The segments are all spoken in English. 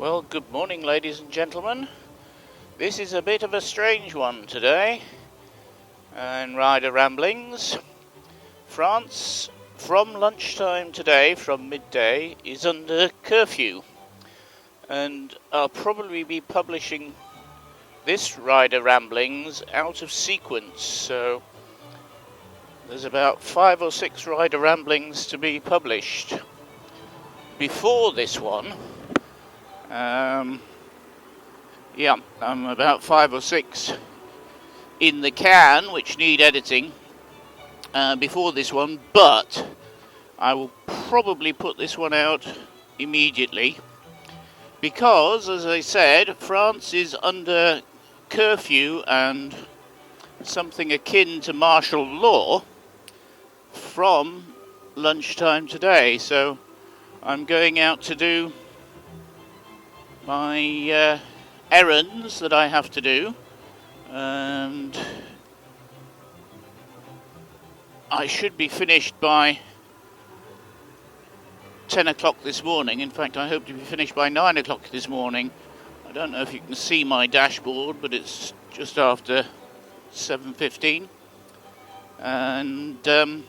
Well, good morning, ladies and gentlemen. This is a bit of a strange one today in Rider Ramblings. France, from lunchtime today, from midday, is under curfew. And I'll probably be publishing this Rider Ramblings out of sequence. So there's about 5 or 6 Rider Ramblings to be published. Before this one, I'm about 5 or 6 in the can, which need editing before this one, but I will probably put this one out immediately because, as I said, France is under curfew and something akin to martial law from lunchtime today. So I'm going out to do my errands that I have to do, and I should be finished by 10 o'clock this morning. In fact, I hope to be finished by 9 o'clock this morning. I don't know if you can see my dashboard, but it's just after 7:15, and the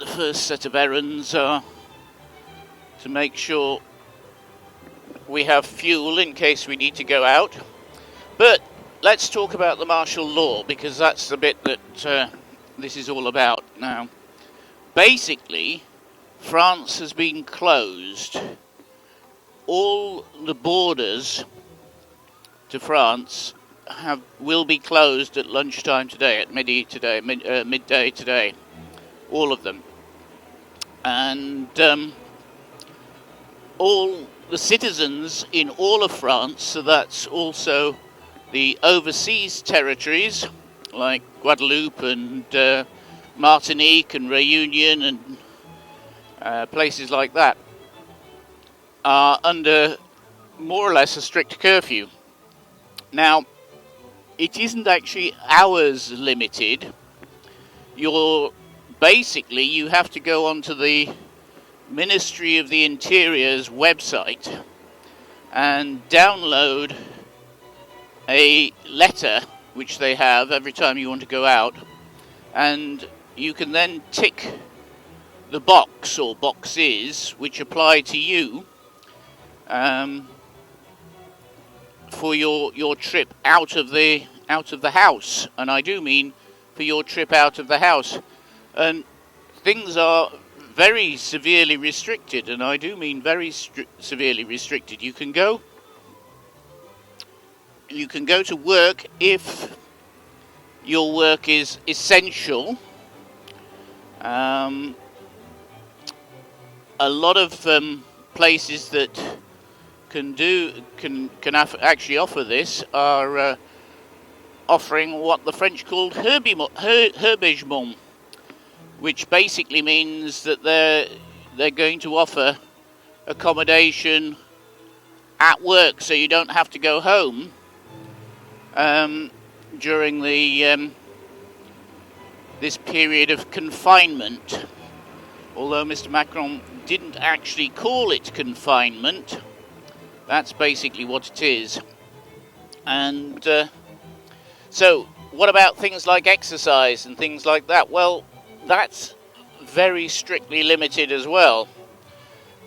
first set of errands are to make sure we have fuel in case we need to go out. But let's talk about the martial law, because that's the bit that this is all about now. Basically, France has been closed. All the borders to France will be closed at lunchtime today, at midday today, all of them. And all the citizens in all of France, so that's also the overseas territories like Guadeloupe and Martinique and Réunion and places like that, are under more or less a strict curfew. Now, it isn't actually hours limited. You have to go onto the Ministry of the Interior's website and download a letter which they have every time you want to go out, and you can then tick the box or boxes which apply to you for your trip out of the house. And I do mean for your trip out of the house, and things are very severely restricted, and I do mean very severely restricted. You can go to work if your work is essential. A lot of places that can actually offer this are offering what the French called herbagement, which basically means that they're going to offer accommodation at work, so you don't have to go home during this period of confinement. Although Mr. Macron didn't actually call it confinement, that's basically what it is. And so what about things like exercise and things like that? Well, that's very strictly limited as well,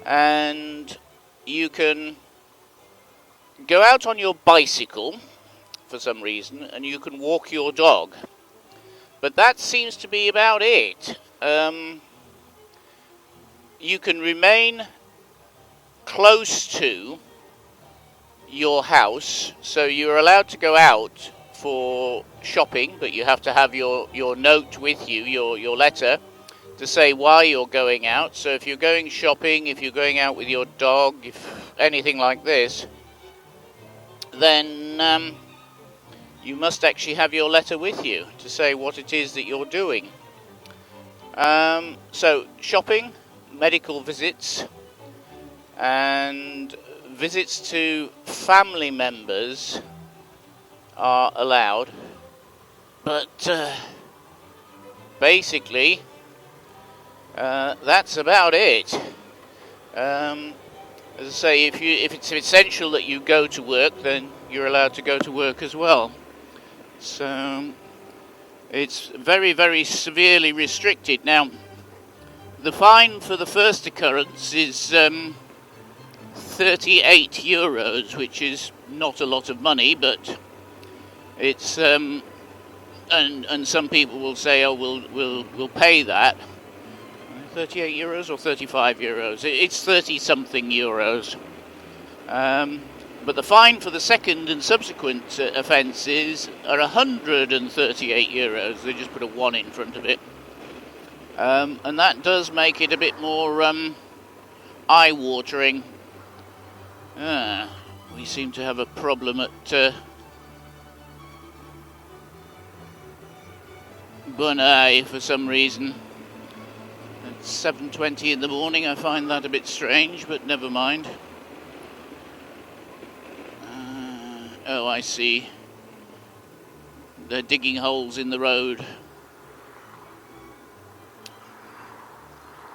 and you can go out on your bicycle for some reason, and you can walk your dog, but that seems to be about it. You can remain close to your house, so you're allowed to go out for shopping, but you have to have your note with you, your letter, to say why you're going out. So if you're going shopping, if you're going out with your dog, if anything like this, then you must actually have your letter with you to say what it is that you're doing. So shopping, medical visits, and visits to family members are allowed, but basically that's about it. As I say, if it's essential that you go to work, then you're allowed to go to work as well. So it's very, very severely restricted. Now, the fine for the first occurrence is 38 euros, which is not a lot of money, but it's and some people will say, oh, we'll pay that. 38 euros or 35 euros. It's 30 something euros. But the fine for the second and subsequent offences are 138 euros. They just put a 1 in front of it. And that does make it a bit more eye-watering. We seem to have a problem at Bunai for some reason. At 7:20 in the morning, I find that a bit strange, but never mind. Oh, I see. They're digging holes in the road.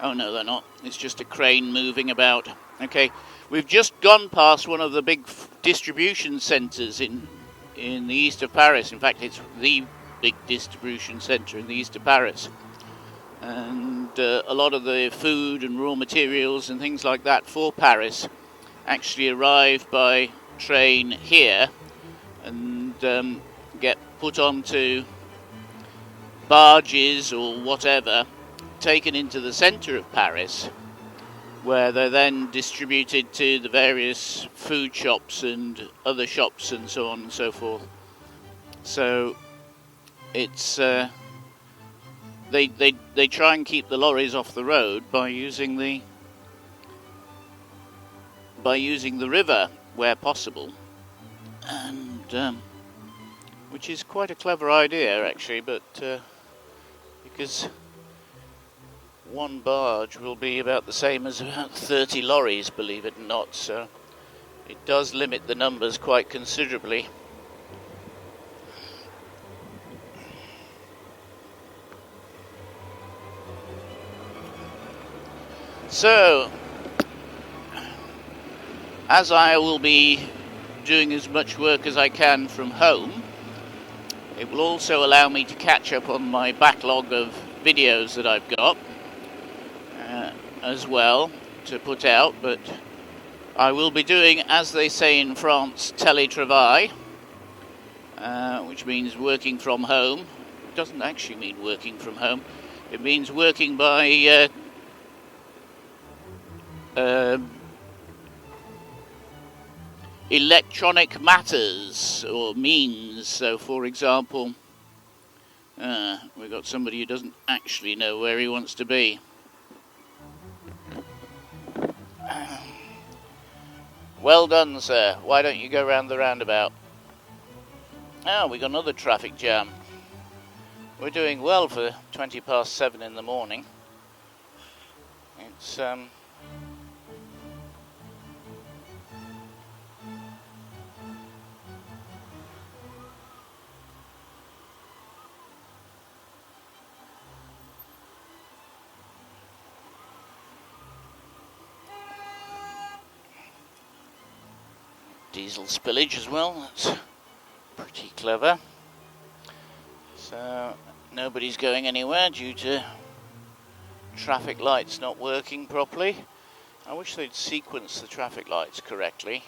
Oh no, they're not. It's just a crane moving about. Okay, we've just gone past one of the big distribution centres in the east of Paris. In fact, it's the big distribution centre in the east of Paris. And a lot of the food and raw materials and things like that for Paris actually arrive by train here and get put onto barges or whatever, taken into the centre of Paris, where they're then distributed to the various food shops and other shops and so on and so forth. So it's they try and keep the lorries off the road by using the river where possible, and which is quite a clever idea actually, but because one barge will be about the same as about 30 lorries, believe it or not, so it does limit the numbers quite considerably. So, as I will be doing as much work as I can from home, it will also allow me to catch up on my backlog of videos that I've got as well to put out, but I will be doing, as they say in France, télétravail, which means working from home. It doesn't actually mean working from home. It means working by electronic matters or means. So, for example, we've got somebody who doesn't actually know where he wants to be. Well done, sir. Why don't you go round the roundabout? Oh, we got another traffic jam. We're doing well for 7:20 in the morning. It's diesel spillage as well. That's pretty clever. So nobody's going anywhere due to traffic lights not working properly. I wish they'd sequence the traffic lights correctly.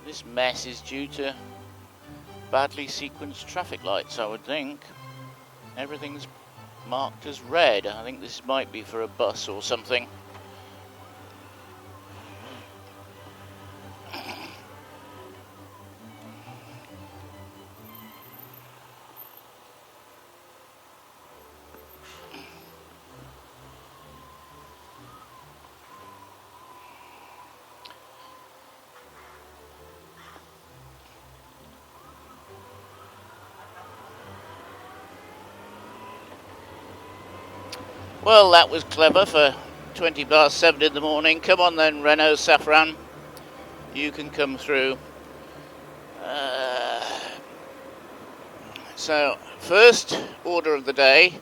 This mess is due to badly sequenced traffic lights, I would think. Everything's marked as red. I think this might be for a bus or something. Well, that was clever for 7:20 in the morning. Come on then, Renault Safran. You can come through. So, first order of the day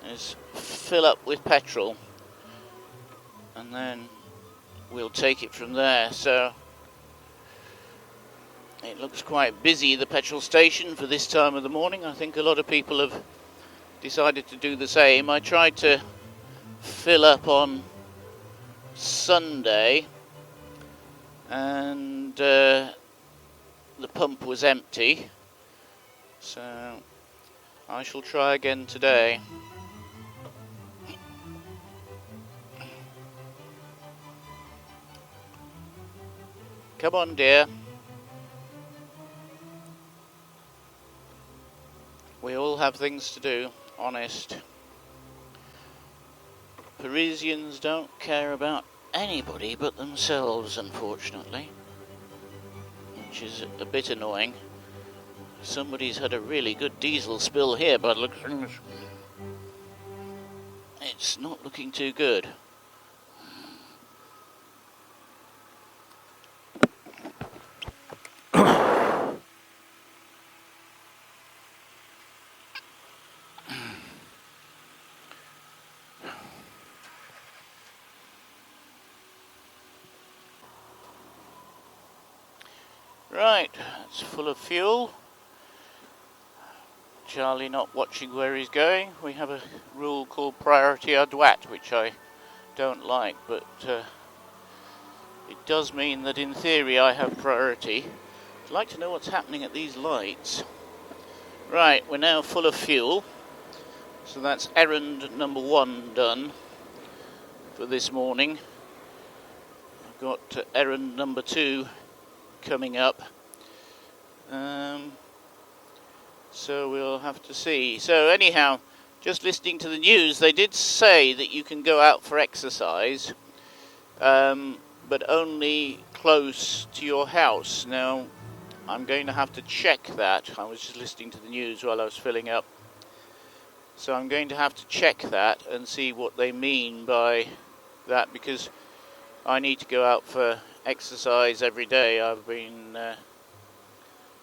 is fill up with petrol. and then we'll take it from there. So it looks quite busy, the petrol station, for this time of the morning. I think a lot of people have decided to do the same. I tried to fill up on Sunday, and the pump was empty, so I shall try again today. Come on, dear. We all have things to do, honest. Parisians don't care about anybody but themselves, unfortunately, which is a bit annoying. Somebody's had a really good diesel spill here, but look, it's not looking too good. Right, it's full of fuel. Charlie not watching where he's going. We have a rule called priority à droite, which I don't like, but it does mean that in theory I have priority. I'd like to know what's happening at these lights. Right, we're now full of fuel, so that's errand number 1 done for this morning. I've got errand number 2 coming up, so we'll have to see. So anyhow, just listening to the news, they did say that you can go out for exercise, but only close to your house. Now, I'm going to have to check that. I was just listening to the news while I was filling up, so I'm going to have to check that and see what they mean by that, because I need to go out for exercise every day. I've been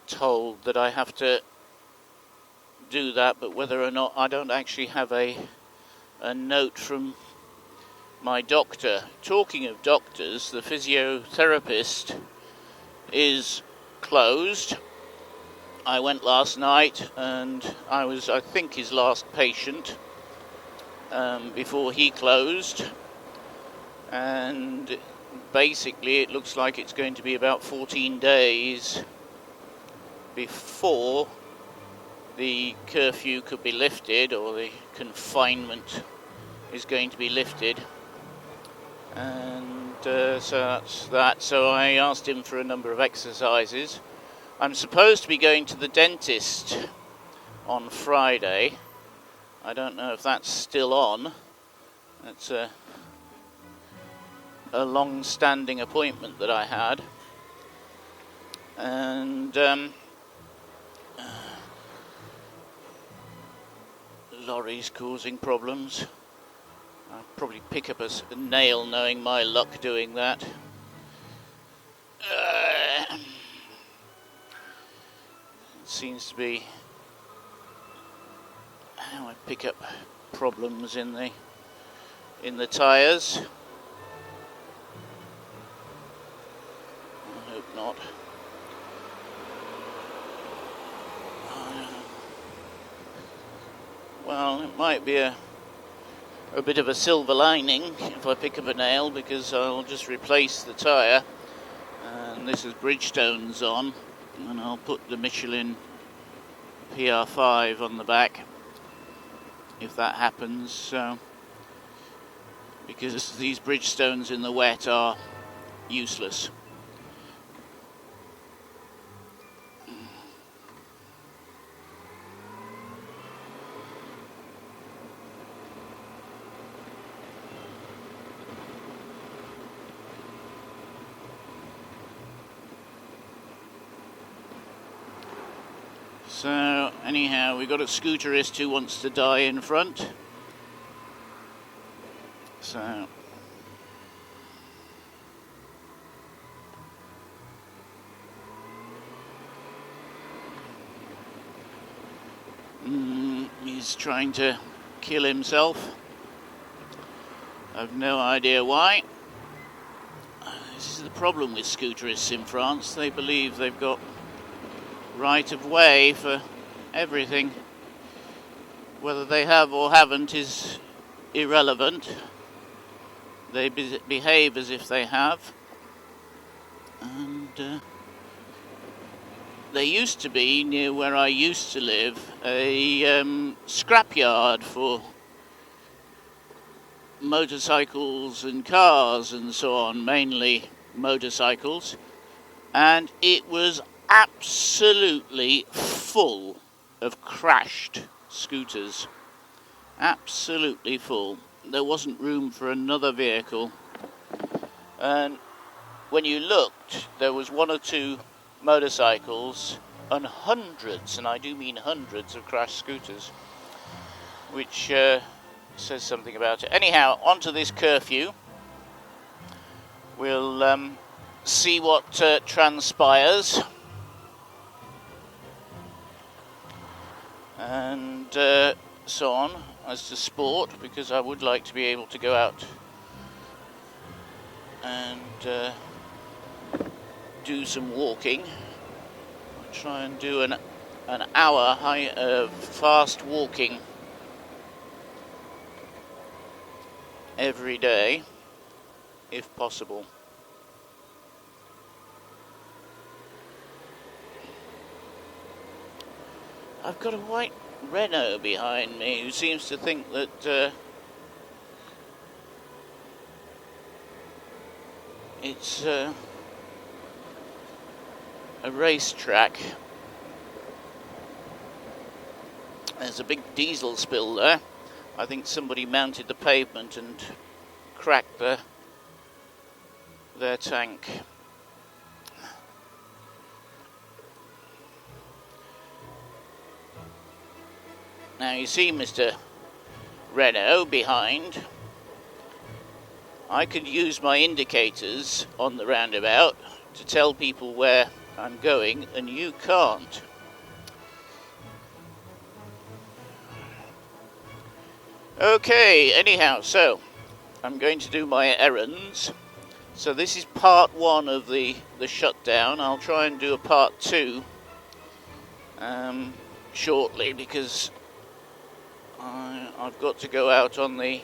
told that I have to do that, but whether or not, I don't actually have a note from my doctor. Talking of doctors, the physiotherapist is closed. I went last night and I was, I think, his last patient before he closed, and basically it looks like it's going to be about 14 days before the curfew could be lifted, or the confinement is going to be lifted. And so that's that. So I asked him for a number of exercises. I'm supposed to be going to the dentist on Friday. I don't know if that's still on. That's a long-standing appointment that I had, and lorries causing problems. I'll probably pick up a nail, knowing my luck doing that. It seems to be how I pick up problems in the tyres. I hope not. Well, it might be a bit of a silver lining if I pick up a nail, because I'll just replace the tyre, and this is Bridgestone's on, and I'll put the Michelin PR5 on the back if that happens. So, because these Bridgestones in the wet are useless. So anyhow, we've got a scooterist who wants to die in front. So he's trying to kill himself. I've no idea why. This is the problem with scooterists in France. They believe they've got right of way for everything. Whether they have or haven't is irrelevant. They behave as if they have. And there used to be, near where I used to live, a scrapyard for motorcycles and cars and so on, mainly motorcycles, and it was absolutely full of crashed scooters. Absolutely full. There wasn't room for another vehicle, and when you looked, there was one or two motorcycles and hundreds, and I do mean hundreds, of crashed scooters, which says something about it. Anyhow, onto this curfew. We'll see what transpires, and so on as to sport, because I would like to be able to go out and do some walking. I'll try and do an hour fast walking every day, if possible. I've got a white Renault behind me who seems to think that it's a racetrack. There's a big diesel spill there. I think somebody mounted the pavement and cracked their tank. Now you see Mr. Renault behind. I could use my indicators on the roundabout to tell people where I'm going, and you can't. Okay, anyhow, so I'm going to do my errands. So this is part one of the shutdown. I'll try and do a part two shortly, because I've got to go out on the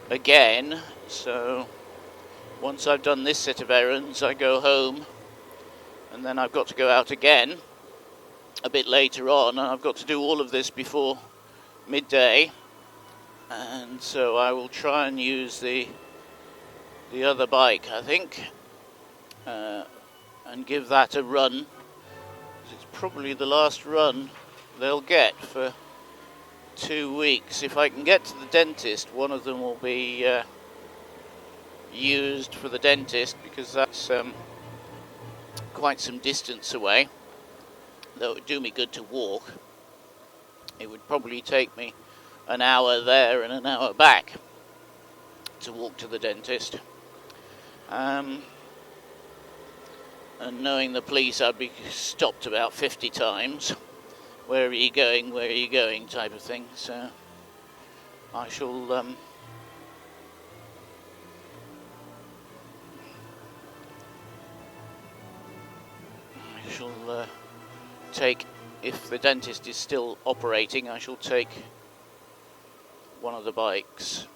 again. So once I've done this set of errands, I go home, and then I've got to go out again a bit later on, and I've got to do all of this before midday. And so I will try and use the other bike, I think, and give that a run. It's probably the last run they'll get for 2 weeks. If I can get to the dentist, one of them will be used for the dentist, because that's quite some distance away. Though it would do me good to walk. It would probably take me an hour there and an hour back to walk to the dentist. And knowing the police, I'd be stopped about 50 times. Where are you going? Where are you going? Type of thing. So I shall take, if the dentist is still operating, I shall take one of the bikes,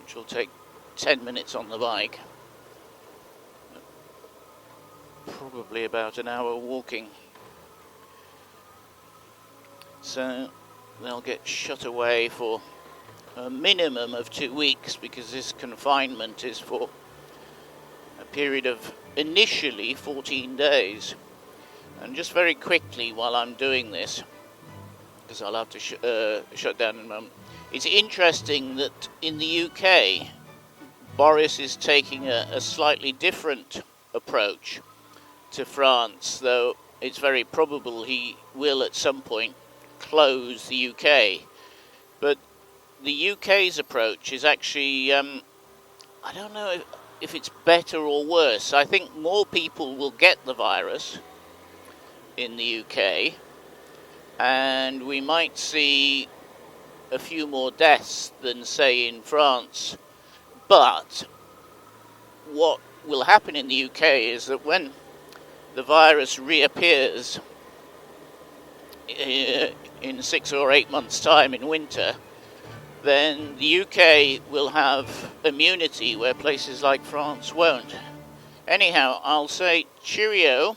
which will take 10 minutes on the bike, probably about an hour walking. So they'll get shut away for a minimum of 2 weeks, because this confinement is for a period of initially 14 days. And just very quickly, while I'm doing this, because I'll have to shut down in a moment, it's interesting that in the UK, Boris is taking a slightly different approach to France, though it's very probable he will at some point close the UK. But the UK's approach is actually, I don't know if it's better or worse. I think more people will get the virus in the UK, and we might see a few more deaths than, say, in France. But what will happen in the UK is that when the virus reappears in 6 or 8 months' time in winter, then the UK will have immunity where places like France won't. Anyhow, I'll say cheerio.